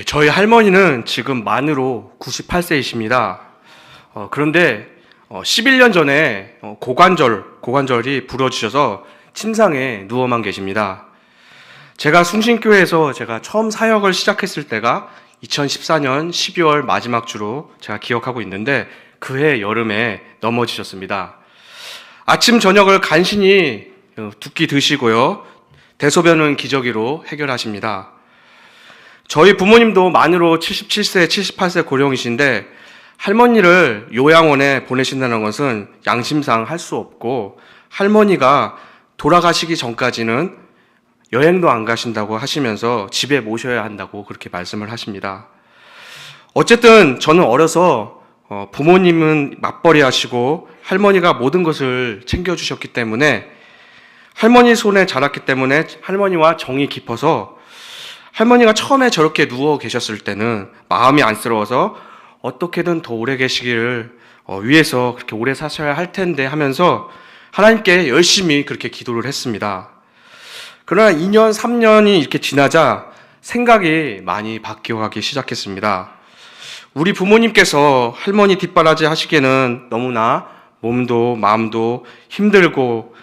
저희 할머니는 지금 만으로 98세이십니다. 그런데 11년 전에 고관절이 부러지셔서 침상에 누워만 계십니다. 제가 숭신교회에서 제가 처음 사역을 시작했을 때가 2014년 12월 마지막 주로 제가 기억하고 있는데 그해 여름에 넘어지셨습니다. 아침 저녁을 간신히 두 끼 드시고요. 대소변은 기저귀로 해결하십니다. 저희 부모님도 만으로 77세, 78세 고령이신데 할머니를 요양원에 보내신다는 것은 양심상 할 수 없고 할머니가 돌아가시기 전까지는 여행도 안 가신다고 하시면서 집에 모셔야 한다고 그렇게 말씀을 하십니다. 어쨌든 저는 어려서 부모님은 맞벌이 하시고 할머니가 모든 것을 챙겨주셨기 때문에 할머니 손에 자랐기 때문에 할머니와 정이 깊어서 할머니가 처음에 저렇게 누워 계셨을 때는 마음이 안쓰러워서 어떻게든 더 오래 계시기를 위해서 그렇게 오래 사셔야 할 텐데 하면서 하나님께 열심히 그렇게 기도를 했습니다. 그러나 2년, 3년이 이렇게 지나자 생각이 많이 바뀌어가기 시작했습니다. 우리 부모님께서 할머니 뒷바라지 하시기에는 너무나 몸도 마음도 힘들고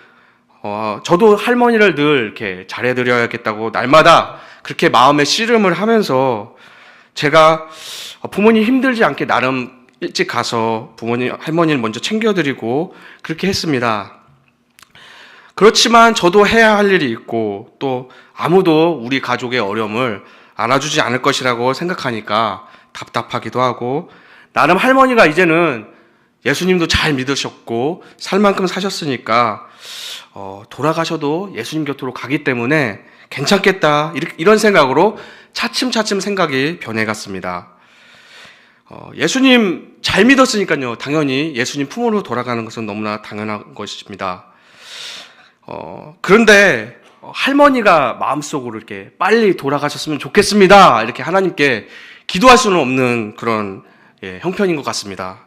저도 할머니를 늘 이렇게 잘해드려야겠다고 날마다 그렇게 마음에 씨름을 하면서 제가 부모님 힘들지 않게 나름 일찍 가서 할머니를 먼저 챙겨드리고 그렇게 했습니다. 그렇지만 저도 해야 할 일이 있고 또 아무도 우리 가족의 어려움을 알아주지 않을 것이라고 생각하니까 답답하기도 하고 나름 할머니가 이제는 예수님도 잘 믿으셨고 살 만큼 사셨으니까 돌아가셔도 예수님 곁으로 가기 때문에 괜찮겠다 이런 생각으로 차츰차츰 생각이 변해갔습니다. 예수님 잘 믿었으니까요. 당연히 예수님 품으로 돌아가는 것은 너무나 당연한 것입니다. 그런데 할머니가 마음속으로 이렇게 빨리 돌아가셨으면 좋겠습니다. 이렇게 하나님께 기도할 수는 없는 그런 형편인 것 같습니다.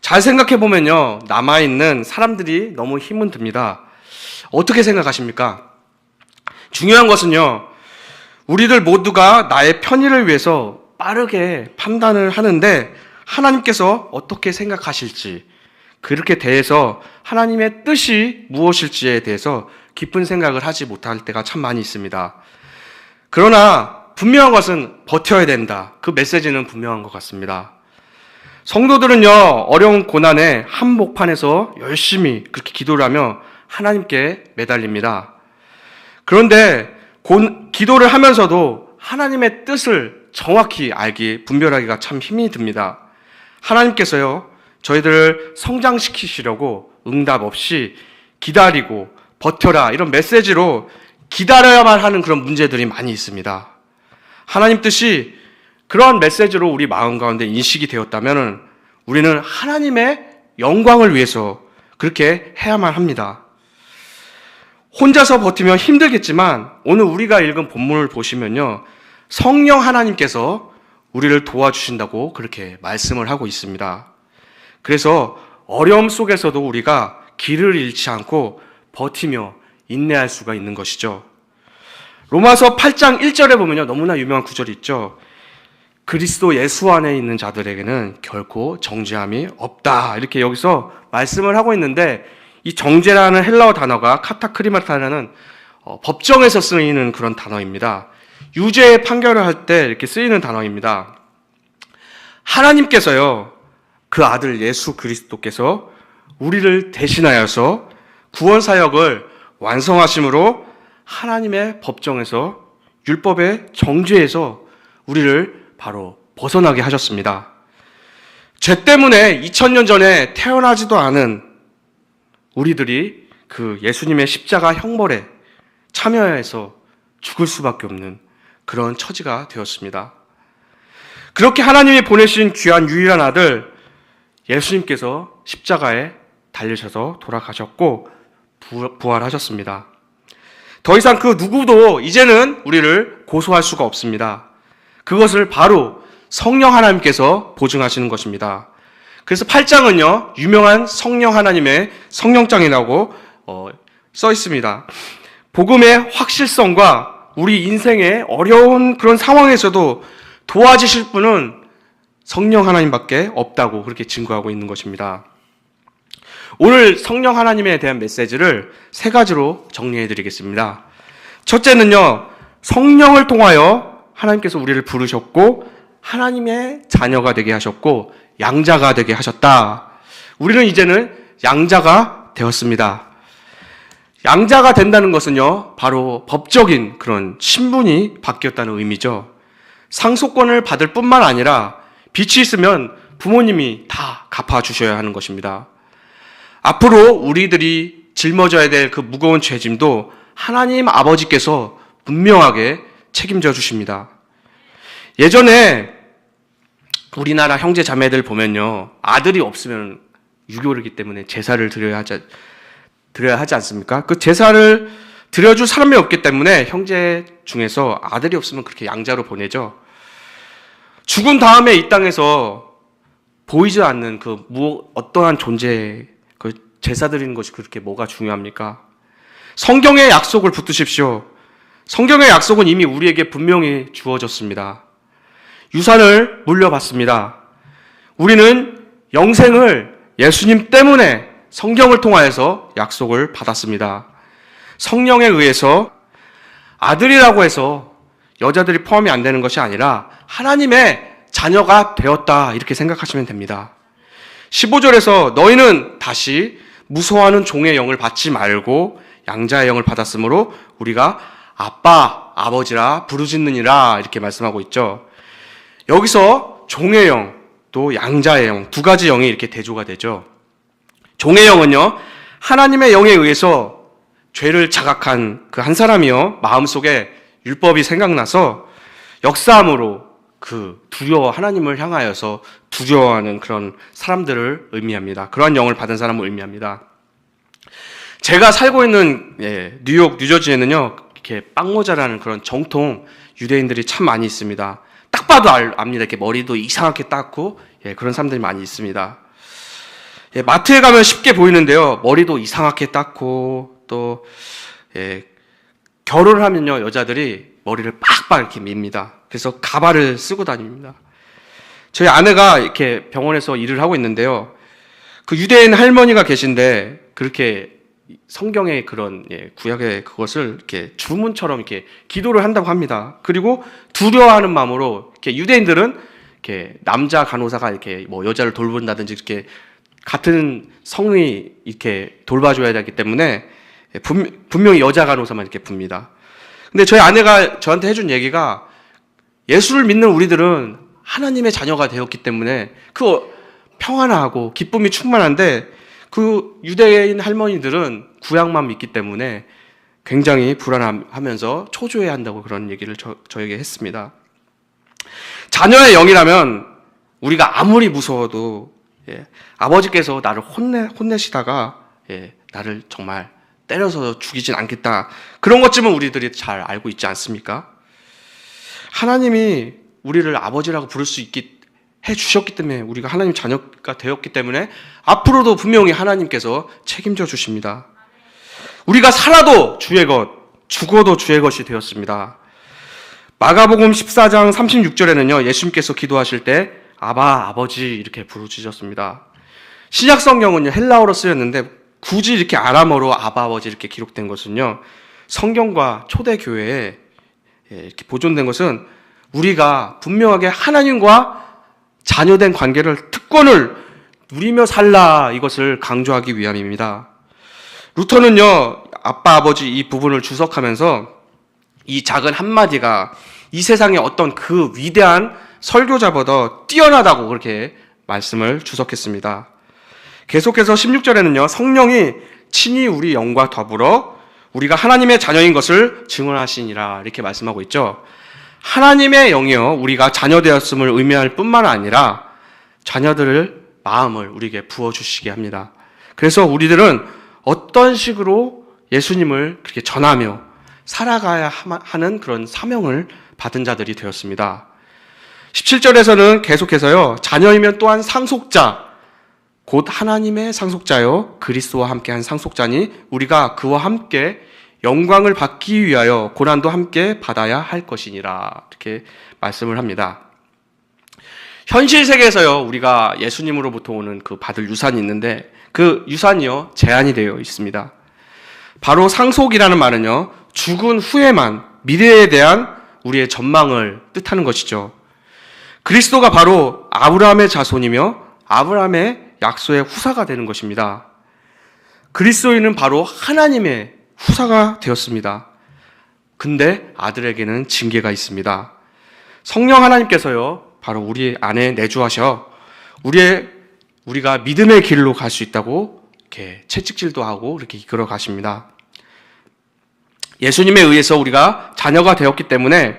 잘 생각해 보면요. 남아있는 사람들이 너무 힘은 듭니다. 어떻게 생각하십니까? 중요한 것은요. 우리들 모두가 나의 편의를 위해서 빠르게 판단을 하는데 하나님께서 어떻게 생각하실지 그렇게 대해서 하나님의 뜻이 무엇일지에 대해서 깊은 생각을 하지 못할 때가 참 많이 있습니다. 그러나 분명한 것은 버텨야 된다. 그 메시지는 분명한 것 같습니다. 성도들은요, 어려운 고난에 한복판에서 열심히 그렇게 기도를 하며 하나님께 매달립니다. 그런데 기도를 하면서도 하나님의 뜻을 정확히 분별하기가 참 힘이 듭니다. 하나님께서요, 저희들을 성장시키시려고 응답 없이 기다리고 버텨라 이런 메시지로 기다려야만 하는 그런 문제들이 많이 있습니다. 하나님 뜻이 그러한 메시지로 우리 마음 가운데 인식이 되었다면 우리는 하나님의 영광을 위해서 그렇게 해야만 합니다. 혼자서 버티면 힘들겠지만 오늘 우리가 읽은 본문을 보시면요. 성령 하나님께서 우리를 도와주신다고 그렇게 말씀을 하고 있습니다. 그래서 어려움 속에서도 우리가 길을 잃지 않고 버티며 인내할 수가 있는 것이죠. 로마서 8장 1절에 보면요. 너무나 유명한 구절이 있죠. 그리스도 예수 안에 있는 자들에게는 결코 정죄함이 없다. 이렇게 여기서 말씀을 하고 있는데 이 정죄라는 헬라어 단어가 카타크리마타라는 법정에서 쓰이는 그런 단어입니다. 유죄 판결을 할 때 이렇게 쓰이는 단어입니다. 하나님께서요. 그 아들 예수 그리스도께서 우리를 대신하여서 구원 사역을 완성하심으로 하나님의 법정에서 율법의 정죄에서 우리를 바로 벗어나게 하셨습니다. 죄 때문에 2000년 전에 태어나지도 않은 우리들이 그 예수님의 십자가 형벌에 참여해서 죽을 수밖에 없는 그런 처지가 되었습니다. 그렇게 하나님이 보내신 귀한 유일한 아들 예수님께서 십자가에 달리셔서 돌아가셨고 부활하셨습니다. 더 이상 그 누구도 이제는 우리를 고소할 수가 없습니다. 그것을 바로 성령 하나님께서 보증하시는 것입니다. 그래서 8장은요, 유명한 성령 하나님의 성령장이라고 써 있습니다. 복음의 확실성과 우리 인생의 어려운 그런 상황에서도 도와주실 분은 성령 하나님밖에 없다고 그렇게 증거하고 있는 것입니다. 오늘 성령 하나님에 대한 메시지를 세 가지로 정리해 드리겠습니다. 첫째는요, 성령을 통하여 하나님께서 우리를 부르셨고 하나님의 자녀가 되게 하셨고 양자가 되게 하셨다. 우리는 이제는 양자가 되었습니다. 양자가 된다는 것은요, 바로 법적인 그런 신분이 바뀌었다는 의미죠. 상속권을 받을 뿐만 아니라 빚이 있으면 부모님이 다 갚아주셔야 하는 것입니다. 앞으로 우리들이 짊어져야 될 그 무거운 죄짐도 하나님 아버지께서 분명하게 책임져 주십니다. 예전에 우리나라 형제 자매들 보면요, 아들이 없으면 유교이기 때문에 제사를 드려야 하지 않습니까? 그 제사를 드려줄 사람이 없기 때문에 형제 중에서 아들이 없으면 그렇게 양자로 보내죠. 죽은 다음에 이 땅에서 보이지 않는 어떠한 존재, 그 제사 드리는 것이 그렇게 뭐가 중요합니까? 성경의 약속을 붙드십시오. 성경의 약속은 이미 우리에게 분명히 주어졌습니다. 유산을 물려받습니다. 우리는 영생을 예수님 때문에 성경을 통하여서 약속을 받았습니다. 성령에 의해서 아들이라고 해서 여자들이 포함이 안 되는 것이 아니라 하나님의 자녀가 되었다, 이렇게 생각하시면 됩니다. 15절에서 너희는 다시 무서워하는 종의 영을 받지 말고 양자의 영을 받았으므로 우리가 아빠, 아버지라 부르짖느니라, 이렇게 말씀하고 있죠. 여기서 종의 영, 또 양자의 영, 두 가지 영이 이렇게 대조가 되죠. 종의 영은요, 하나님의 영에 의해서 죄를 자각한 그 한 사람이요, 마음속에 율법이 생각나서 역사함으로 하나님을 향하여서 두려워하는 그런 사람들을 의미합니다. 그러한 영을 받은 사람을 의미합니다. 제가 살고 있는 뉴욕, 뉴저지에는요, 이렇게 빵모자라는 그런 정통 유대인들이 참 많이 있습니다. 딱 봐도 압니다. 이렇게 머리도 이상하게 닦고, 그런 사람들이 많이 있습니다. 마트에 가면 쉽게 보이는데요, 머리도 이상하게 닦고, 또, 결혼을 하면요, 여자들이 머리를 빡빡 이렇게 밉니다. 그래서 가발을 쓰고 다닙니다. 저희 아내가 이렇게 병원에서 일을 하고 있는데요, 그 유대인 할머니가 계신데, 그렇게 성경의 그런 구약의 그것을 이렇게 주문처럼 이렇게 기도를 한다고 합니다. 그리고 두려워하는 마음으로 이렇게 유대인들은 이렇게 남자 간호사가 이렇게 뭐 여자를 돌본다든지 이렇게 같은 성이 이렇게 돌봐줘야 되기 때문에 분명히 여자 간호사만 이렇게 붑니다. 근데 저희 아내가 저한테 해준 얘기가, 예수를 믿는 우리들은 하나님의 자녀가 되었기 때문에 평안하고 기쁨이 충만한데, 그 유대인 할머니들은 구약만 믿기 때문에 굉장히 불안하면서 초조해야 한다고 그런 얘기를 저에게 했습니다. 자녀의 영이라면 우리가 아무리 무서워도 아버지께서 나를 혼내시다가 나를 정말 때려서 죽이진 않겠다, 그런 것쯤은 우리들이 잘 알고 있지 않습니까? 하나님이 우리를 아버지라고 부를 수 있게 해주셨기 때문에, 우리가 하나님 자녀가 되었기 때문에 앞으로도 분명히 하나님께서 책임져 주십니다. 우리가 살아도 주의 것, 죽어도 주의 것이 되었습니다. 마가복음 14장 36절에는요, 예수님께서 기도하실 때 아바, 아버지 이렇게 부르짖었습니다. 신약 성경은요, 헬라어로 쓰였는데 굳이 이렇게 아람어로 아바, 아버지 이렇게 기록된 것은요, 성경과 초대교회에 이렇게 보존된 것은 우리가 분명하게 하나님과 자녀된 관계를, 특권을 누리며 살라, 이것을 강조하기 위함입니다. 루터는요, 아빠, 아버지 이 부분을 주석하면서 이 작은 한마디가 이 세상의 어떤 그 위대한 설교자보다 뛰어나다고 그렇게 말씀을 주석했습니다. 계속해서 16절에는요, 성령이 친히 우리 영과 더불어 우리가 하나님의 자녀인 것을 증언하시니라, 이렇게 말씀하고 있죠. 하나님의 영이요, 우리가 자녀되었음을 의미할 뿐만 아니라 자녀들을 마음을 우리에게 부어주시게 합니다. 그래서 우리들은 어떤 식으로 예수님을 그렇게 전하며 살아가야 하는 그런 사명을 받은 자들이 되었습니다. 17절에서는 계속해서요, 자녀이면 또한 상속자, 곧 하나님의 상속자요 그리스도와 함께한 상속자니 우리가 그와 함께 영광을 받기 위하여 고난도 함께 받아야 할 것이니라, 이렇게 말씀을 합니다. 현실 세계에서요, 우리가 예수님으로부터 오는 그 받을 유산이 있는데 그 유산이요, 제한이 되어 있습니다. 바로 상속이라는 말은요, 죽은 후에만 미래에 대한 우리의 전망을 뜻하는 것이죠. 그리스도가 바로 아브라함의 자손이며 아브라함의 약속의 후사가 되는 것입니다. 그리스도인은 바로 하나님의 후사가 되었습니다. 근데 아들에게는 징계가 있습니다. 성령 하나님께서요, 바로 우리 안에 내주하셔 우리가 믿음의 길로 갈 수 있다고 이렇게 채찍질도 하고 이렇게 이끌어 가십니다. 예수님에 의해서 우리가 자녀가 되었기 때문에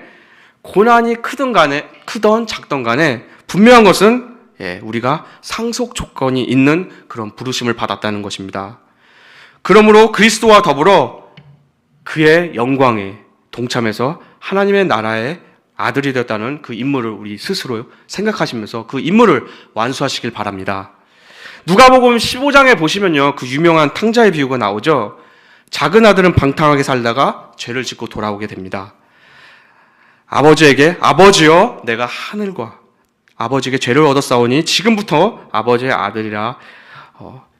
고난이 크던 작던 간에 분명한 것은 우리가 상속 조건이 있는 그런 부르심을 받았다는 것입니다. 그러므로 그리스도와 더불어 그의 영광에 동참해서 하나님의 나라의 아들이 되었다는 그 임무를 우리 스스로 생각하시면서 그 임무를 완수하시길 바랍니다. 누가복음 15장에 보시면요, 그 유명한 탕자의 비유가 나오죠. 작은 아들은 방탕하게 살다가 죄를 짓고 돌아오게 됩니다. 아버지에게 아버지여 내가 하늘과 아버지에게 죄를 얻었사오니 지금부터 아버지의 아들이라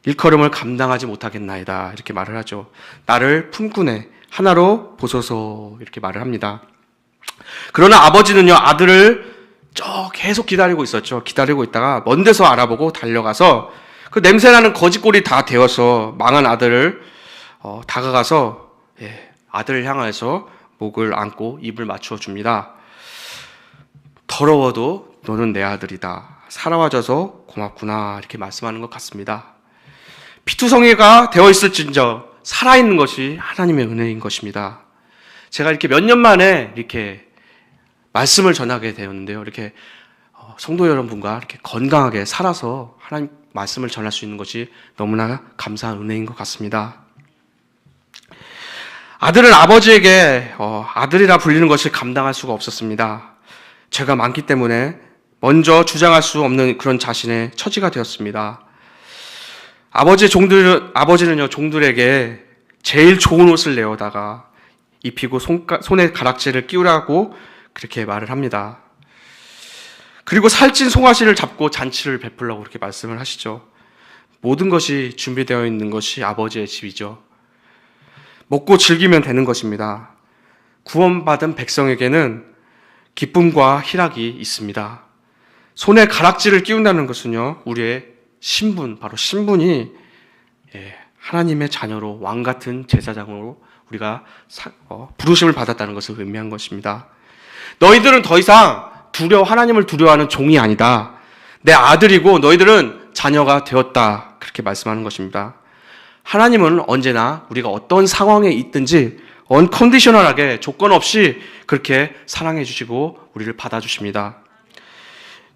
일컬음을 감당하지 못하겠나이다, 이렇게 말을 하죠. 나를 품꾼에 하나로 보소서, 이렇게 말을 합니다. 그러나 아버지는요, 아들을 계속 기다리고 있었죠. 기다리고 있다가 먼 데서 알아보고 달려가서 그 냄새나는 거짓골이 다 되어서 망한 아들을 다가가서 아들을 향해서 목을 안고 입을 맞추어 줍니다. 더러워도 너는 내 아들이다. 살아와줘서 고맙구나, 이렇게 말씀하는 것 같습니다. 피투성이가 되어 있을진저 살아있는 것이 하나님의 은혜인 것입니다. 제가 이렇게 몇 년 만에 이렇게 말씀을 전하게 되었는데요. 이렇게 성도 여러분과 이렇게 건강하게 살아서 하나님 말씀을 전할 수 있는 것이 너무나 감사한 은혜인 것 같습니다. 아들은 아버지에게 아들이라 불리는 것을 감당할 수가 없었습니다. 죄가 많기 때문에 먼저 주장할 수 없는 그런 자신의 처지가 되었습니다. 아버지는요, 종들에게 제일 좋은 옷을 내어다가 입히고 손에 가락지를 끼우라고 그렇게 말을 합니다. 그리고 살찐 송아지를 잡고 잔치를 베풀라고 그렇게 말씀을 하시죠. 모든 것이 준비되어 있는 것이 아버지의 집이죠. 먹고 즐기면 되는 것입니다. 구원받은 백성에게는 기쁨과 희락이 있습니다. 손에 가락지를 끼운다는 것은요, 우리의 신분, 바로 신분이 하나님의 자녀로 왕같은 제사장으로 우리가 부르심을 받았다는 것을 의미한 것입니다. 너희들은 더 이상 하나님을 두려워하는 종이 아니다. 내 아들이고 너희들은 자녀가 되었다. 그렇게 말씀하는 것입니다. 하나님은 언제나 우리가 어떤 상황에 있든지 언컨디셔널하게 조건 없이 그렇게 사랑해 주시고 우리를 받아주십니다.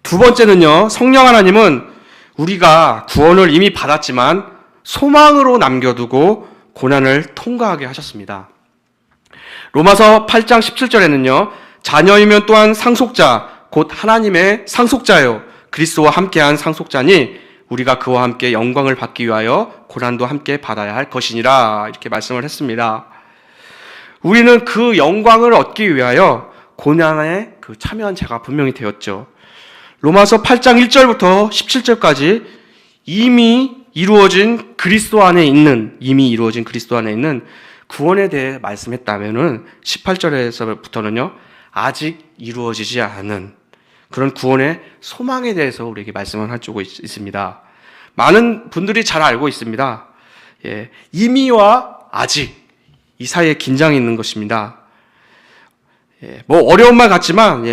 두 번째는요, 성령 하나님은 우리가 구원을 이미 받았지만 소망으로 남겨두고 고난을 통과하게 하셨습니다. 로마서 8장 17절에는요, 자녀이면 또한 상속자, 곧 하나님의 상속자요, 그리스도와 함께한 상속자니 우리가 그와 함께 영광을 받기 위하여 고난도 함께 받아야 할 것이니라, 이렇게 말씀을 했습니다. 우리는 그 영광을 얻기 위하여 고난에 참여한 자가 분명히 되었죠. 로마서 8장 1절부터 17절까지 이미 이루어진 그리스도 안에 있는 구원에 대해 말씀했다면은 18절에서부터는요, 아직 이루어지지 않은 그런 구원의 소망에 대해서 우리에게 말씀을 해주고 있습니다. 많은 분들이 잘 알고 있습니다. 이미와 아직 이 사이에 긴장이 있는 것입니다. 어려운 말 같지만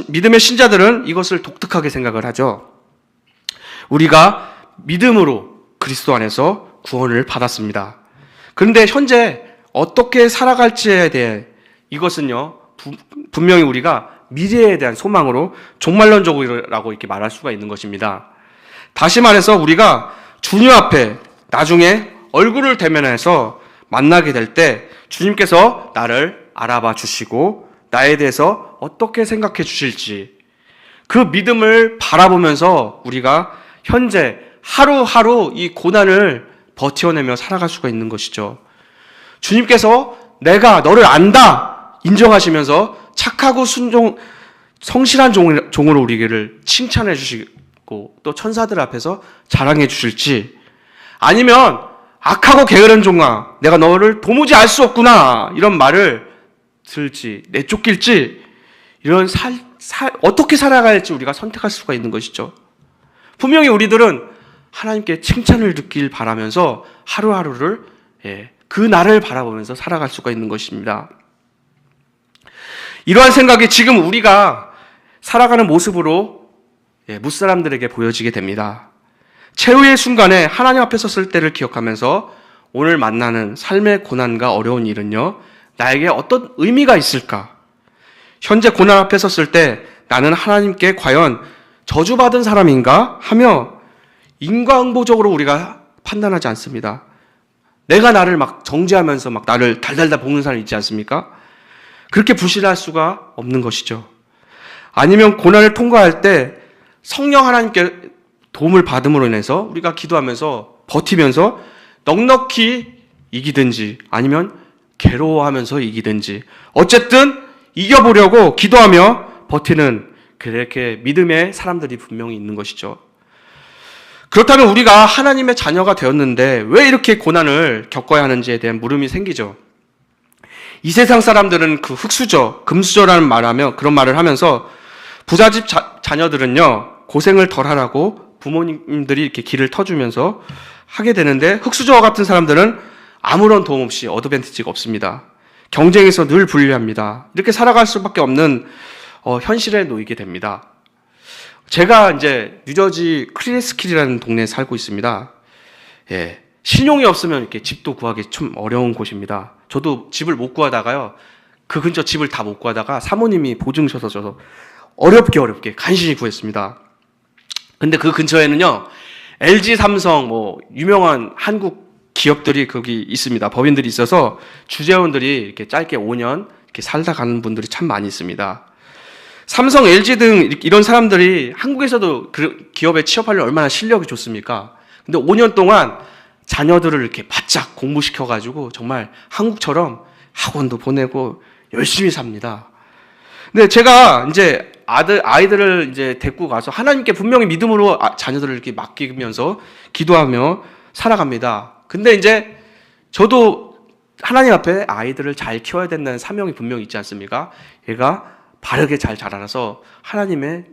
믿음의 신자들은 이것을 독특하게 생각을 하죠. 우리가 믿음으로 그리스도 안에서 구원을 받았습니다. 그런데 현재 어떻게 살아갈지에 대해 이것은요, 분명히 우리가 미래에 대한 소망으로 종말론적이라고 이렇게 말할 수가 있는 것입니다. 다시 말해서 우리가 주님 앞에 나중에 얼굴을 대면해서 만나게 될 때 주님께서 나를 알아봐 주시고 나에 대해서 어떻게 생각해 주실지 그 믿음을 바라보면서 우리가 현재 하루하루 이 고난을 버텨내며 살아갈 수가 있는 것이죠. 주님께서 내가 너를 안다 인정하시면서 착하고 성실한 종으로 우리를 칭찬해 주시고 또 천사들 앞에서 자랑해 주실지, 아니면 악하고 게으른 종아, 내가 너를 도무지 알 수 없구나, 이런 말을 들을지, 내쫓길지, 이런 어떻게 살아가야 할지 우리가 선택할 수가 있는 것이죠. 분명히 우리들은 하나님께 칭찬을 듣길 바라면서 하루하루를, 그 날을 바라보면서 살아갈 수가 있는 것입니다. 이러한 생각이 지금 우리가 살아가는 모습으로 무사람들에게 보여지게 됩니다. 최후의 순간에 하나님 앞에 섰을 때를 기억하면서 오늘 만나는 삶의 고난과 어려운 일은요, 나에게 어떤 의미가 있을까? 현재 고난 앞에 섰을 때 나는 하나님께 과연 저주받은 사람인가 하며 인과응보적으로 우리가 판단하지 않습니다. 내가 나를 막 정죄하면서 막 나를 달달달 볶는 사람이 있지 않습니까? 그렇게 불신할 수가 없는 것이죠. 아니면 고난을 통과할 때 성령 하나님께 도움을 받음으로 인해서 우리가 기도하면서 버티면서 넉넉히 이기든지 아니면 괴로워하면서 이기든지 어쨌든 이겨보려고 기도하며 버티는 그렇게 믿음의 사람들이 분명히 있는 것이죠. 그렇다면 우리가 하나님의 자녀가 되었는데 왜 이렇게 고난을 겪어야 하는지에 대한 물음이 생기죠. 이 세상 사람들은 그 흙수저, 금수저라는 말하며 그런 말을 하면서 부잣집 자녀들은요 고생을 덜 하라고 부모님들이 이렇게 길을 터주면서 하게 되는데 흙수저와 같은 사람들은 아무런 도움 없이 어드밴티지가 없습니다. 경쟁에서 늘 불리합니다. 이렇게 살아갈 수밖에 없는 현실에 놓이게 됩니다. 제가 이제 뉴저지 크리스킬이라는 동네에 살고 있습니다. 신용이 없으면 이렇게 집도 구하기 좀 어려운 곳입니다. 저도 집을 못 구하다가요, 그 근처 집을 다 못 구하다가 사모님이 보증서서 줘서 어렵게 간신히 구했습니다. 근데 그 근처에는요, LG, 삼성, 유명한 한국 기업들이 거기 있습니다. 법인들이 있어서 주재원들이 이렇게 짧게 5년 이렇게 살다 가는 분들이 참 많이 있습니다. 삼성, LG 등 이런 사람들이 한국에서도 그 기업에 취업하려면 얼마나 실력이 좋습니까? 근데 5년 동안 자녀들을 이렇게 바짝 공부시켜가지고 정말 한국처럼 학원도 보내고 열심히 삽니다. 근데 제가 이제 아이들을 이제 데리고 가서 하나님께 분명히 믿음으로 자녀들을 이렇게 맡기면서 기도하며 살아갑니다. 근데 이제 저도 하나님 앞에 아이들을 잘 키워야 된다는 사명이 분명히 있지 않습니까? 얘가 바르게 잘 자라서 하나님의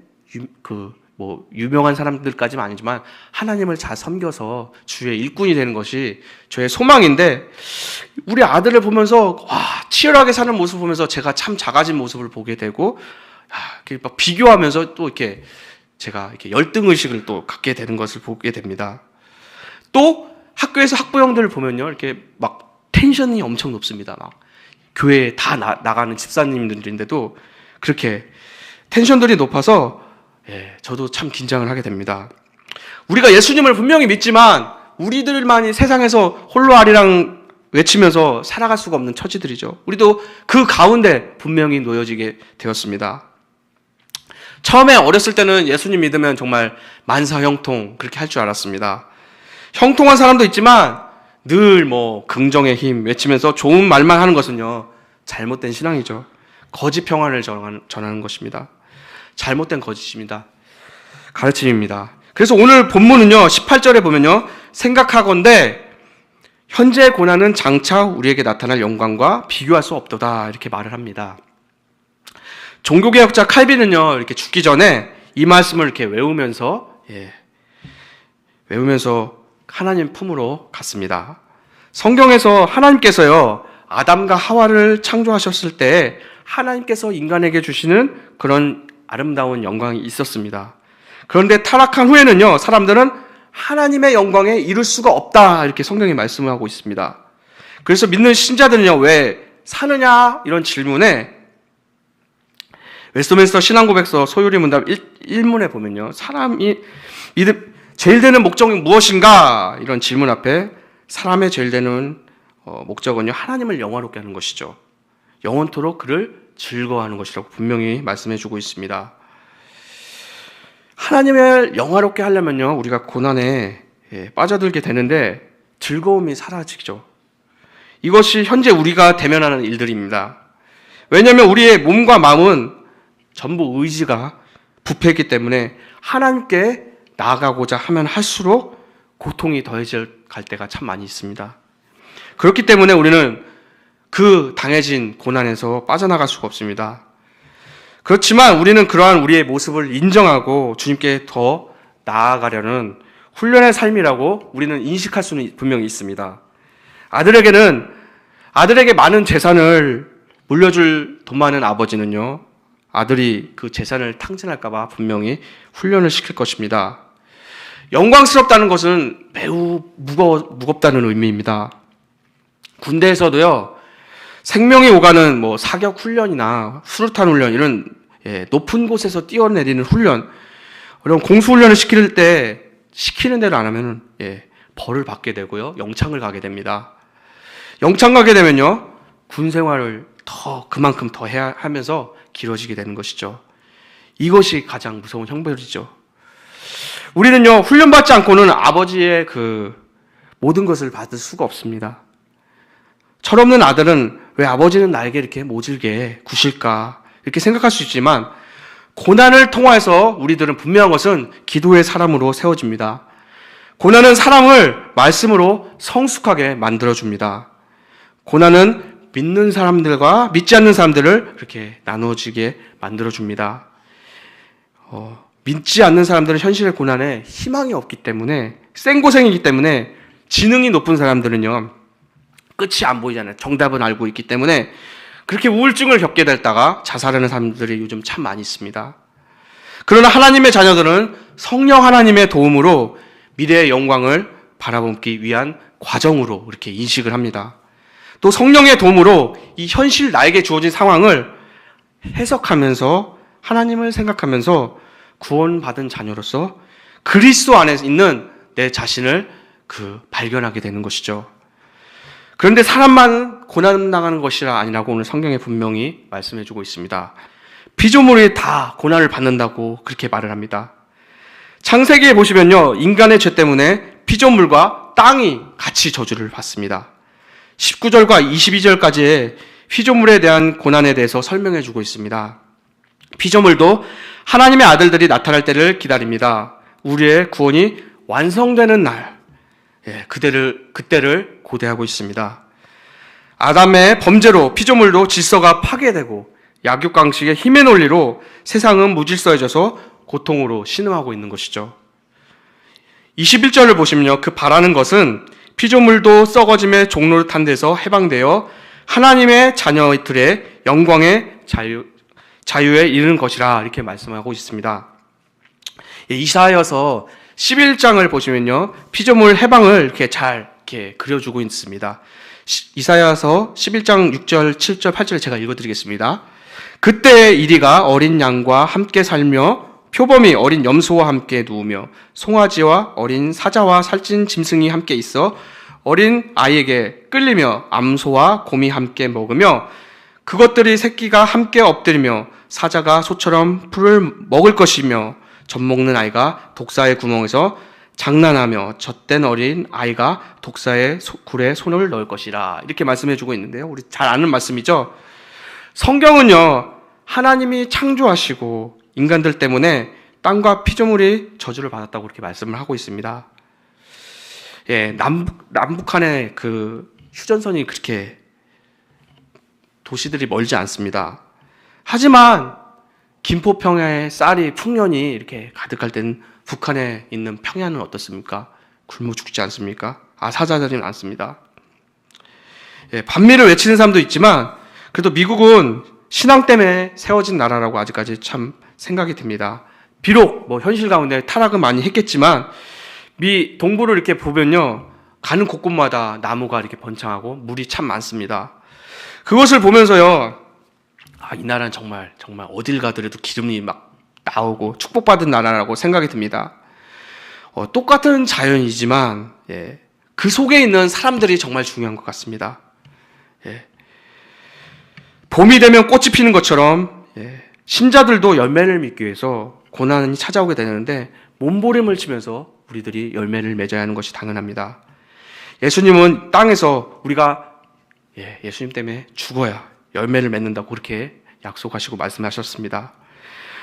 유명한 사람들까지는 아니지만 하나님을 잘 섬겨서 주의 일꾼이 되는 것이 저의 소망인데, 우리 아들을 보면서 치열하게 사는 모습을 보면서 제가 참 작아진 모습을 보게 되고, 이렇게 막 비교하면서 또 이렇게 제가 이렇게 열등 의식을 또 갖게 되는 것을 보게 됩니다. 또 학교에서 학부형들을 보면요, 이렇게 막 텐션이 엄청 높습니다. 막 교회에 다 나가는 집사님들인데도 그렇게 텐션들이 높아서 저도 참 긴장을 하게 됩니다. 우리가 예수님을 분명히 믿지만 우리들만이 세상에서 홀로 아리랑 외치면서 살아갈 수가 없는 처지들이죠. 우리도 그 가운데 분명히 놓여지게 되었습니다. 처음에 어렸을 때는 예수님 믿으면 정말 만사형통 그렇게 할 줄 알았습니다. 형통한 사람도 있지만 늘 긍정의 힘 외치면서 좋은 말만 하는 것은요 잘못된 신앙이죠. 거짓 평안을 전하는 것입니다. 잘못된 거짓입니다. 가르침입니다. 그래서 오늘 본문은요 18절에 보면요, 생각하건대 현재의 고난은 장차 우리에게 나타날 영광과 비교할 수 없도다, 이렇게 말을 합니다. 종교개혁자 칼빈은요 이렇게 죽기 전에 이 말씀을 이렇게 외우면서 하나님 품으로 갔습니다. 성경에서 하나님께서요 아담과 하와를 창조하셨을 때 하나님께서 인간에게 주시는 그런 아름다운 영광이 있었습니다. 그런데 타락한 후에는요 사람들은 하나님의 영광에 이룰 수가 없다, 이렇게 성경이 말씀하고 있습니다. 그래서 믿는 신자들은요 왜 사느냐 이런 질문에 웨스트민스터 신앙고백서 소요리 문답 1문에 보면요, 사람이 제일 되는 목적이 무엇인가, 이런 질문 앞에 사람의 제일 되는 목적은요 하나님을 영화롭게 하는 것이죠. 영원토록 그를 즐거워하는 것이라고 분명히 말씀해주고 있습니다. 하나님을 영화롭게 하려면요 우리가 고난에 빠져들게 되는데 즐거움이 사라지죠. 이것이 현재 우리가 대면하는 일들입니다. 왜냐하면 우리의 몸과 마음은 전부 의지가 부패했기 때문에 하나님께 나아가고자 하면 할수록 고통이 더해질 갈 때가 참 많이 있습니다. 그렇기 때문에 우리는 그 당해진 고난에서 빠져나갈 수가 없습니다. 그렇지만 우리는 그러한 우리의 모습을 인정하고 주님께 더 나아가려는 훈련의 삶이라고 우리는 인식할 수는 분명히 있습니다. 아들에게 많은 재산을 물려줄 돈 많은 아버지는요, 아들이 그 재산을 탕진할까봐 분명히 훈련을 시킬 것입니다. 영광스럽다는 것은 매우 무겁다는 의미입니다. 군대에서도요, 생명이 오가는 사격 훈련이나 수류탄 훈련, 이런 높은 곳에서 뛰어내리는 훈련, 그런 공수훈련을 시키는 대로 안 하면 벌을 받게 되고요, 영창을 가게 됩니다. 영창 가게 되면요, 군 생활을 그만큼 더 해야 하면서 길어지게 되는 것이죠. 이것이 가장 무서운 형벌이죠. 우리는요, 훈련받지 않고는 아버지의 그 모든 것을 받을 수가 없습니다. 철없는 아들은 왜 아버지는 나에게 이렇게 모질게 구실까? 이렇게 생각할 수 있지만, 고난을 통해서 우리들은 분명한 것은 기도의 사람으로 세워집니다. 고난은 사람을 말씀으로 성숙하게 만들어줍니다. 고난은 믿는 사람들과 믿지 않는 사람들을 이렇게 나누어지게 만들어줍니다. 믿지 않는 사람들은 현실의 고난에 희망이 없기 때문에, 생고생이기 때문에, 지능이 높은 사람들은요, 끝이 안 보이잖아요. 정답은 알고 있기 때문에 그렇게 우울증을 겪게 되다가 자살하는 사람들이 요즘 참 많이 있습니다. 그러나 하나님의 자녀들은 성령 하나님의 도움으로 미래의 영광을 바라보기 위한 과정으로 이렇게 인식을 합니다. 또 성령의 도움으로 이 현실 나에게 주어진 상황을 해석하면서 하나님을 생각하면서 구원받은 자녀로서 그리스도 안에 있는 내 자신을 발견하게 되는 것이죠. 그런데 사람만 고난 당하는 것이라 아니라고 오늘 성경에 분명히 말씀해주고 있습니다. 피조물이 다 고난을 받는다고 그렇게 말을 합니다. 창세기에 보시면요, 인간의 죄 때문에 피조물과 땅이 같이 저주를 받습니다. 19절과 22절까지의 피조물에 대한 고난에 대해서 설명해주고 있습니다. 피조물도 하나님의 아들들이 나타날 때를 기다립니다. 우리의 구원이 완성되는 날, 그때를 고대하고 있습니다. 아담의 범죄로 피조물도 질서가 파괴되고 약육강식의 힘의 논리로 세상은 무질서해져서 고통으로 신음하고 있는 것이죠. 21절을 보시면요, 그 바라는 것은 피조물도 썩어짐의 종로를 탄 데서 해방되어 하나님의 자녀들의 영광의 자유에 이르는 것이라 이렇게 말씀하고 있습니다. 이사야서 11장을 보시면요, 피조물 해방을 이렇게 그려주고 있습니다. 이사야서 11장 6절, 7절, 8절 제가 읽어드리겠습니다. 그때의 이리가 어린 양과 함께 살며 표범이 어린 염소와 함께 누우며 송아지와 어린 사자와 살찐 짐승이 함께 있어 어린 아이에게 끌리며 암소와 곰이 함께 먹으며 그것들이 새끼가 함께 엎드리며 사자가 소처럼 풀을 먹을 것이며 젖먹는 아이가 독사의 구멍에서 장난하며 젖된 어린 아이가 독사의 굴에 손을 넣을 것이라 이렇게 말씀해주고 있는데요. 우리 잘 아는 말씀이죠. 성경은요, 하나님이 창조하시고 인간들 때문에 땅과 피조물이 저주를 받았다고 그렇게 말씀을 하고 있습니다. 남북한의 그 휴전선이 그렇게 도시들이 멀지 않습니다. 하지만 김포평야의 쌀이 풍년이 이렇게 가득할 때는 북한에 있는 평야는 어떻습니까? 굶어 죽지 않습니까? 아사자들이는 않습니다. 반미를 외치는 사람도 있지만 그래도 미국은 신앙 때문에 세워진 나라라고 아직까지 참 생각이 듭니다. 비록 현실 가운데 타락은 많이 했겠지만 미 동부를 이렇게 보면요, 가는 곳곳마다 나무가 이렇게 번창하고 물이 참 많습니다. 그것을 보면서요, 이 나라는 정말 어딜 가더라도 기름이 막 나오고 축복받은 나라라고 생각이 듭니다. 똑같은 자연이지만 그 속에 있는 사람들이 정말 중요한 것 같습니다. 봄이 되면 꽃이 피는 것처럼 신자들도 열매를 맺기 위해서 고난이 찾아오게 되는데 몸부림을 치면서 우리들이 열매를 맺어야 하는 것이 당연합니다. 예수님은 땅에서 우리가 예수님 때문에 죽어야 열매를 맺는다고 그렇게 약속하시고 말씀하셨습니다.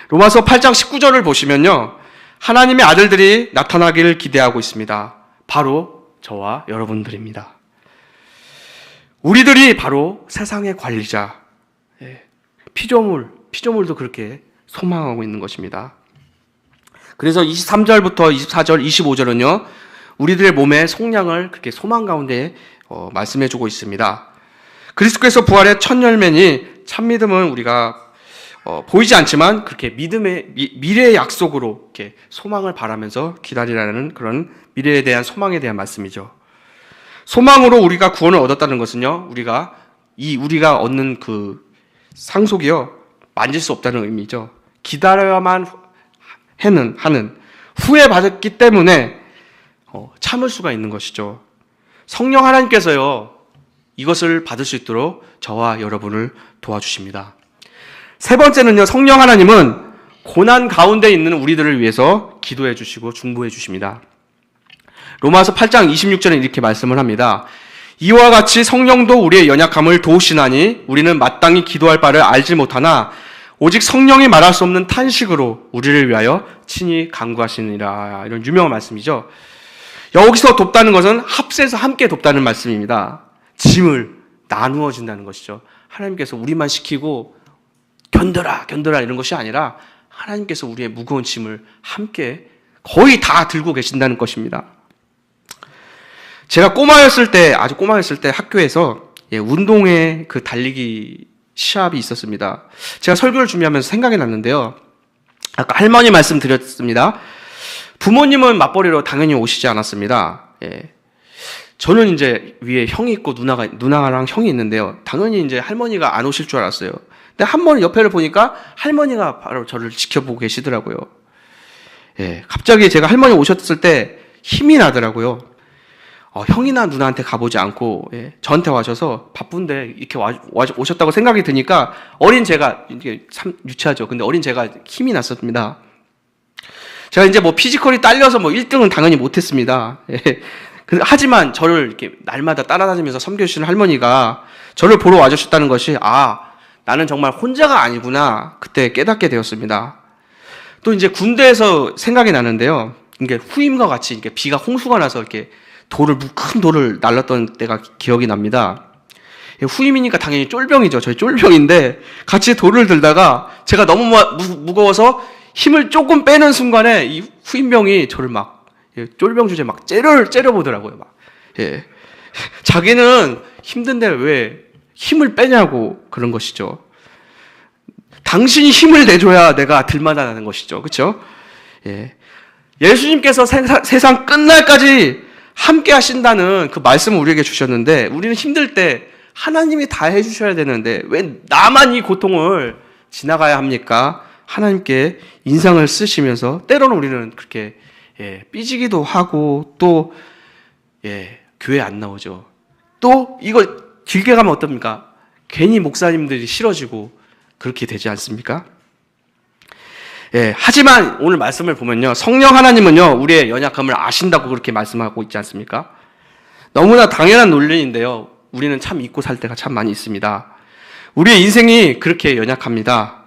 로마서 8장 19절을 보시면요. 하나님의 아들들이 나타나기를 기대하고 있습니다. 바로 저와 여러분들입니다. 우리들이 바로 세상의 관리자, 피조물도 그렇게 소망하고 있는 것입니다. 그래서 23절부터 24절, 25절은요, 우리들의 몸의 속량을 그렇게 소망 가운데 말씀해주고 있습니다. 그리스도께서 부활의 첫 열매니 참 믿음은 우리가 보이지 않지만 그렇게 미래의 약속으로 이렇게 소망을 바라면서 기다리라는 그런 미래에 대한 소망에 대한 말씀이죠. 소망으로 우리가 구원을 얻었다는 것은요, 우리가 얻는 그 상속이요, 만질 수 없다는 의미죠. 기다려야만 하는 후에 받았기 때문에 참을 수가 있는 것이죠. 성령 하나님께서요, 이것을 받을 수 있도록 저와 여러분을 도와주십니다. 세 번째는요, 성령 하나님은 고난 가운데 있는 우리들을 위해서 기도해 주시고 중보해 주십니다. 로마서 8장 26절에 이렇게 말씀을 합니다. 이와 같이 성령도 우리의 연약함을 도우시나니 우리는 마땅히 기도할 바를 알지 못하나 오직 성령이 말할 수 없는 탄식으로 우리를 위하여 친히 간구하시니라. 이런 유명한 말씀이죠. 여기서 돕다는 것은 합세서 함께 돕다는 말씀입니다. 짐을 나누어 준다는 것이죠. 하나님께서 우리만 시키고 견뎌라 이런 것이 아니라 하나님께서 우리의 무거운 짐을 함께 거의 다 들고 계신다는 것입니다. 제가 아주 꼬마였을 때 학교에서 운동회 그 달리기 시합이 있었습니다. 제가 설교를 준비하면서 생각이 났는데요. 아까 할머니 말씀드렸습니다. 부모님은 맞벌이로 당연히 오시지 않았습니다. 저는 이제 위에 형이 있고 누나랑 형이 있는데요. 당연히 이제 할머니가 안 오실 줄 알았어요. 근데 한 번 옆에를 보니까 할머니가 바로 저를 지켜보고 계시더라고요. 갑자기 제가 할머니 오셨을 때 힘이 나더라고요. 형이나 누나한테 가보지 않고 저한테 와셔서 바쁜데 이렇게 오셨다고 생각이 드니까 어린 제가, 이게 참 유치하죠. 근데 어린 제가 힘이 났었습니다. 제가 이제 뭐 피지컬이 딸려서 1등은 당연히 못했습니다. 하지만 저를 이렇게 날마다 따라다니면서 섬겨주시는 할머니가 저를 보러 와주셨다는 것이, 나는 정말 혼자가 아니구나, 그때 깨닫게 되었습니다. 또 이제 군대에서 생각이 나는데요. 이게 후임과 같이 이렇게 비가 홍수가 나서 이렇게 큰 돌을 날랐던 때가 기억이 납니다. 후임이니까 당연히 쫄병이죠. 저희 쫄병인데 같이 돌을 들다가 제가 너무 무거워서 힘을 조금 빼는 순간에 이 후임병이 저를 쫄병 주제 째려보더라고요. 자기는 힘든데 왜 힘을 빼냐고 그런 것이죠. 당신이 힘을 내줘야 내가 들만하는 것이죠. 그렇죠? 예수님께서 세상 끝날까지 함께 하신다는 그 말씀을 우리에게 주셨는데, 우리는 힘들 때 하나님이 다 해주셔야 되는데 왜 나만 이 고통을 지나가야 합니까? 하나님께 인상을 쓰시면서 때로는 우리는 그렇게 삐지기도 하고 또 교회 안 나오죠. 또 이거 길게 가면 어떻습니까? 괜히 목사님들이 싫어지고 그렇게 되지 않습니까? 하지만 오늘 말씀을 보면요, 성령 하나님은요 우리의 연약함을 아신다고 그렇게 말씀하고 있지 않습니까? 너무나 당연한 논리인데요, 우리는 참 잊고 살 때가 참 많이 있습니다. 우리의 인생이 그렇게 연약합니다.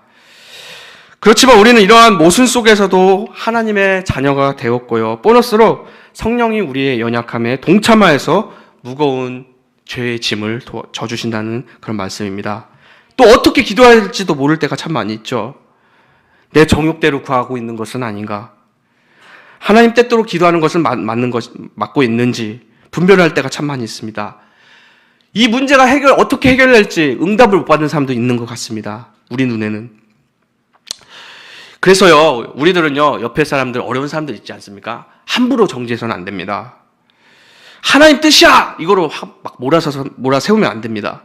그렇지만 우리는 이러한 모순 속에서도 하나님의 자녀가 되었고요, 보너스로 성령이 우리의 연약함에 동참하여서 무거운 죄의 짐을 져주신다는 그런 말씀입니다. 또 어떻게 기도해야 할지도 모를 때가 참 많이 있죠. 내 정욕대로 구하고 있는 것은 아닌가? 하나님 뜻대로 기도하는 것을 맞고 있는지 분별할 때가 참 많이 있습니다. 이 문제가 어떻게 해결될지 응답을 못 받는 사람도 있는 것 같습니다. 우리 눈에는. 그래서요, 우리들은요, 옆에 사람들, 어려운 사람들 있지 않습니까? 함부로 정죄해서는 안 됩니다. 하나님 뜻이야! 이거로 몰아세우면 안 됩니다.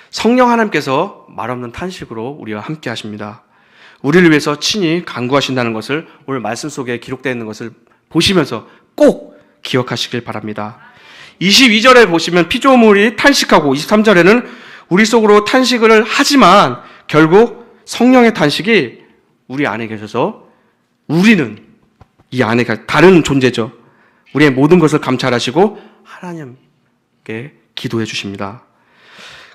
성령 하나님께서 말없는 탄식으로 우리와 함께 하십니다. 우리를 위해서 친히 간구하신다는 것을 오늘 말씀 속에 기록되어 있는 것을 보시면서 꼭 기억하시길 바랍니다. 22절에 보시면 피조물이 탄식하고 23절에는 우리 속으로 탄식을 하지만 결국 성령의 탄식이 우리 안에 계셔서 우리는 이 안에 다른 존재죠. 우리의 모든 것을 감찰하시고 하나님께 기도해 주십니다.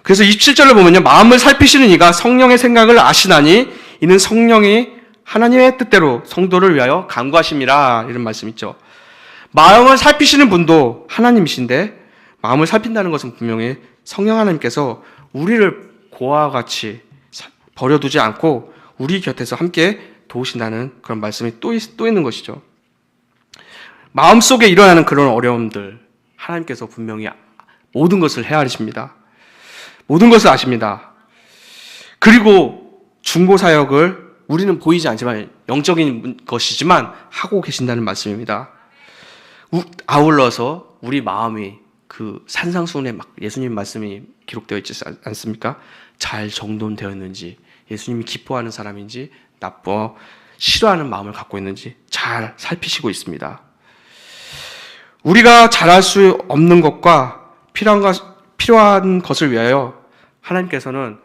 그래서 27절을 보면요, 마음을 살피시는 이가 성령의 생각을 아시나니 이는 성령이 하나님의 뜻대로 성도를 위하여 간구하심이라. 이런 말씀 있죠. 마음을 살피시는 분도 하나님이신데 마음을 살핀다는 것은 분명히 성령 하나님께서 우리를 고아와 같이 버려두지 않고 우리 곁에서 함께 도우신다는 그런 말씀이 또 있는 것이죠. 마음속에 일어나는 그런 어려움들 하나님께서 분명히 모든 것을 헤아리십니다. 모든 것을 아십니다. 그리고 중보사역을 우리는 보이지 않지만 영적인 것이지만 하고 계신다는 말씀입니다. 아울러서 우리 마음이 그 산상수훈에 막 예수님 말씀이 기록되어 있지 않습니까? 잘 정돈되었는지, 예수님이 기뻐하는 사람인지 싫어하는 마음을 갖고 있는지 잘 살피시고 있습니다. 우리가 잘할 수 없는 것과 필요한 것을 위하여 하나님께서는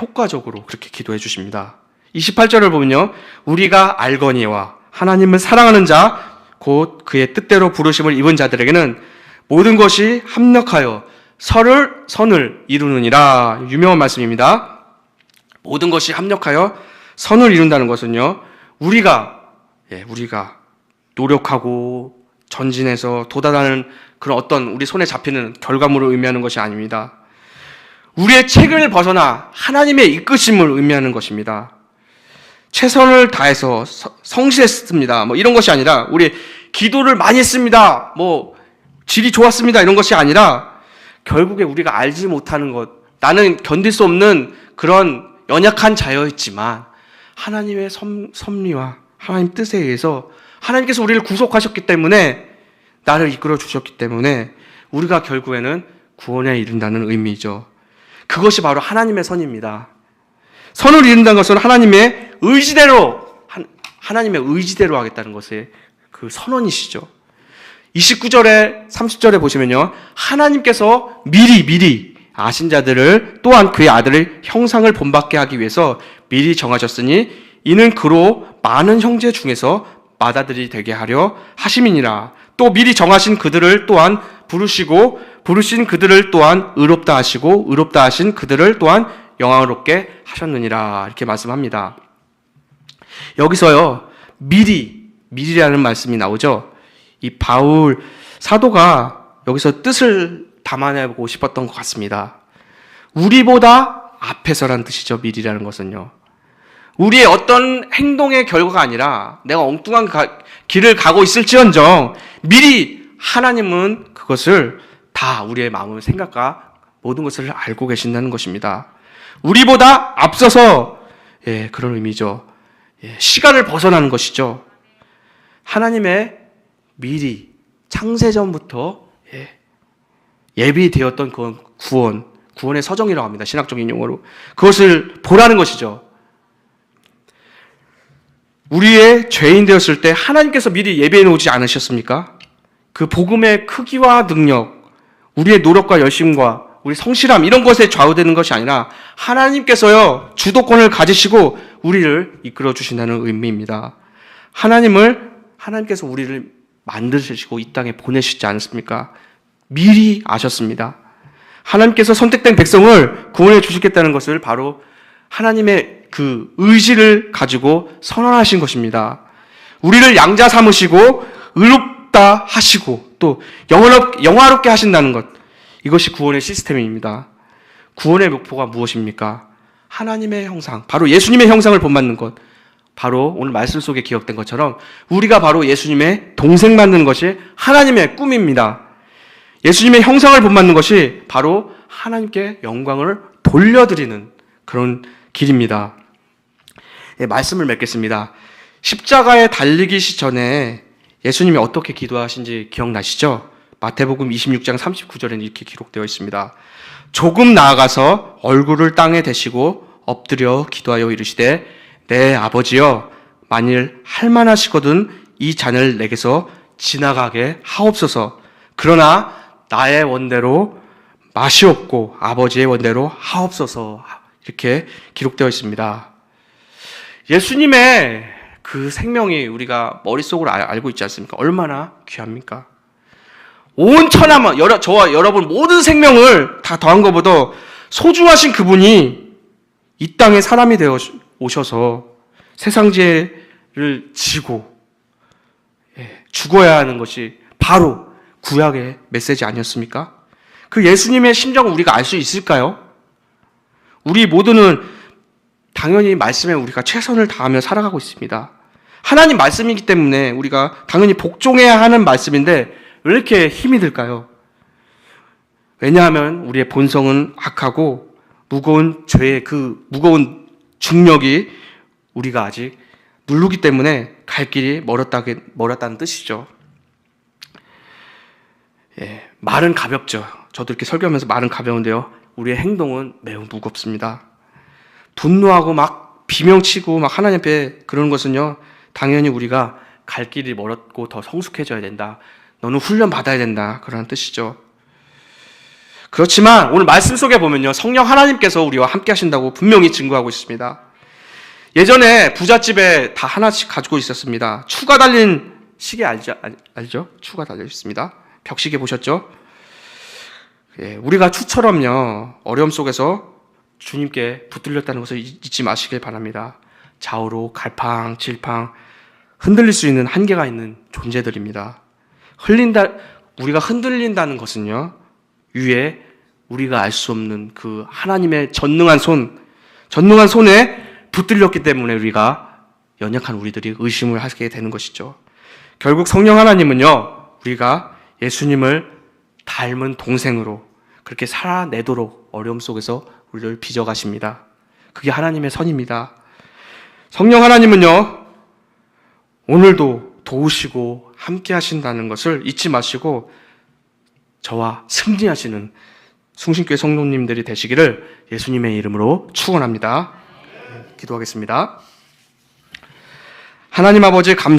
효과적으로 그렇게 기도해 주십니다. 28절을 보면요. 우리가 알거니와 하나님을 사랑하는 자 곧 그의 뜻대로 부르심을 입은 자들에게는 모든 것이 합력하여 선을 이루느니라. 유명한 말씀입니다. 모든 것이 합력하여 선을 이룬다는 것은요. 우리가 노력하고 전진해서 도달하는 그런 어떤 우리 손에 잡히는 결과물을 의미하는 것이 아닙니다. 우리의 책을 벗어나 하나님의 이끄심을 의미하는 것입니다. 최선을 다해서 성실했습니다. 이런 것이 아니라 우리 기도를 많이 했습니다. 질이 좋았습니다. 이런 것이 아니라 결국에 우리가 알지 못하는 것, 나는 견딜 수 없는 그런 연약한 자였지만 하나님의 섭리와 하나님 뜻에 의해서 하나님께서 우리를 구속하셨기 때문에 나를 이끌어 주셨기 때문에 우리가 결국에는 구원에 이른다는 의미죠. 그것이 바로 하나님의 선입니다. 선을 이룬다는 것은 하나님의 의지대로 하겠다는 것의 그 선언이시죠. 29절에 30절에 보시면요. 하나님께서 미리 아신 자들을 또한 그의 아들의 형상을 본받게 하기 위해서 미리 정하셨으니 이는 그로 많은 형제 중에서 맏아들이 되게 하려 하심이니라. 또 미리 정하신 그들을 또한 부르신 그들을 또한 의롭다 하시고 의롭다 하신 그들을 또한 영화롭게 하셨느니라. 이렇게 말씀합니다. 여기서요. 미리라는 말씀이 나오죠. 이 바울 사도가 여기서 뜻을 담아내고 싶었던 것 같습니다. 우리보다 앞에서란 뜻이죠. 미리라는 것은요. 우리의 어떤 행동의 결과가 아니라 내가 엉뚱한 길을 가고 있을지언정 미리 하나님은 그것을 다 우리의 마음의 생각과 모든 것을 알고 계신다는 것입니다. 우리보다 앞서서 그런 의미죠. 시간을 벗어나는 것이죠. 하나님의 미리 창세전부터 예비되었던 그 구원의 서정이라고 합니다. 신학적인 용어로. 그것을 보라는 것이죠. 우리의 죄인 되었을 때 하나님께서 미리 예비해 놓지 않으셨습니까? 그 복음의 크기와 능력, 우리의 노력과 열심과 우리 성실함 이런 것에 좌우되는 것이 아니라 하나님께서요 주도권을 가지시고 우리를 이끌어 주신다는 의미입니다. 하나님께서 우리를 만드시고 이 땅에 보내시지 않습니까? 미리 아셨습니다. 하나님께서 선택된 백성을 구원해 주시겠다는 것을 바로 하나님의 그 의지를 가지고 선언하신 것입니다. 우리를 양자 삼으시고 의롭다 하시고 또 영화롭게 하신다는 것, 이것이 구원의 시스템입니다. 구원의 목표가 무엇입니까? 하나님의 형상, 바로 예수님의 형상을 본받는 것, 바로 오늘 말씀 속에 기록된 것처럼 우리가 바로 예수님의 동생 만드는 것이 하나님의 꿈입니다. 예수님의 형상을 본받는 것이 바로 하나님께 영광을 돌려드리는 그런 길입니다. 말씀을 맺겠습니다. 십자가에 달리기 전에 예수님이 어떻게 기도하신지 기억나시죠? 마태복음 26장 39절에는 이렇게 기록되어 있습니다. 조금 나아가서 얼굴을 땅에 대시고 엎드려 기도하여 이르시되 내 아버지여 만일 할만하시거든 이 잔을 내게서 지나가게 하옵소서. 그러나 나의 원대로 마시옵고 아버지의 원대로 하옵소서. 이렇게 기록되어 있습니다. 예수님의 그 생명이 우리가 머릿속으로 알고 있지 않습니까? 얼마나 귀합니까? 온 천하만 저와 여러분 모든 생명을 다 더한 것보다 소중하신 그분이 이 땅에 사람이 되어 오셔서 세상 죄를 지고 죽어야 하는 것이 바로 구약의 메시지 아니었습니까? 그 예수님의 심정을 우리가 알 수 있을까요? 우리 모두는 당연히 말씀에 우리가 최선을 다하며 살아가고 있습니다. 하나님 말씀이기 때문에 우리가 당연히 복종해야 하는 말씀인데 왜 이렇게 힘이 들까요? 왜냐하면 우리의 본성은 악하고 무거운 죄의 그 무거운 중력이 우리가 아직 누르기 때문에 갈 길이 멀었다는 뜻이죠. 말은 가볍죠. 저도 이렇게 설교하면서 말은 가벼운데요. 우리의 행동은 매우 무겁습니다. 분노하고 막 비명치고 막 하나님 앞에 그러는 것은요, 당연히 우리가 갈 길이 멀었고 더 성숙해져야 된다. 너는 훈련 받아야 된다. 그런 뜻이죠. 그렇지만 오늘 말씀 속에 보면요, 성령 하나님께서 우리와 함께 하신다고 분명히 증거하고 있습니다. 예전에 부잣집에 다 하나씩 가지고 있었습니다. 추가 달린 시계 알죠? 추가 달려 있습니다. 벽시계 보셨죠? 우리가 추처럼요, 어려움 속에서 주님께 붙들렸다는 것을 잊지 마시길 바랍니다. 좌우로 갈팡질팡 흔들릴 수 있는 한계가 있는 존재들입니다. 우리가 흔들린다는 것은요, 위에 우리가 알 수 없는 그 하나님의 전능한 손에 붙들렸기 때문에 우리가 연약한 우리들이 의심을 하게 되는 것이죠. 결국 성령 하나님은요, 우리가 예수님을 닮은 동생으로 그렇게 살아내도록 어려움 속에서 우리를 빚어가십니다. 그게 하나님의 선입니다. 성령 하나님은요, 오늘도 도우시고 함께 하신다는 것을 잊지 마시고 저와 승리하시는 숭신교회 성도님들이 되시기를 예수님의 이름으로 축원합니다. 기도하겠습니다. 하나님 아버지 감사합니다.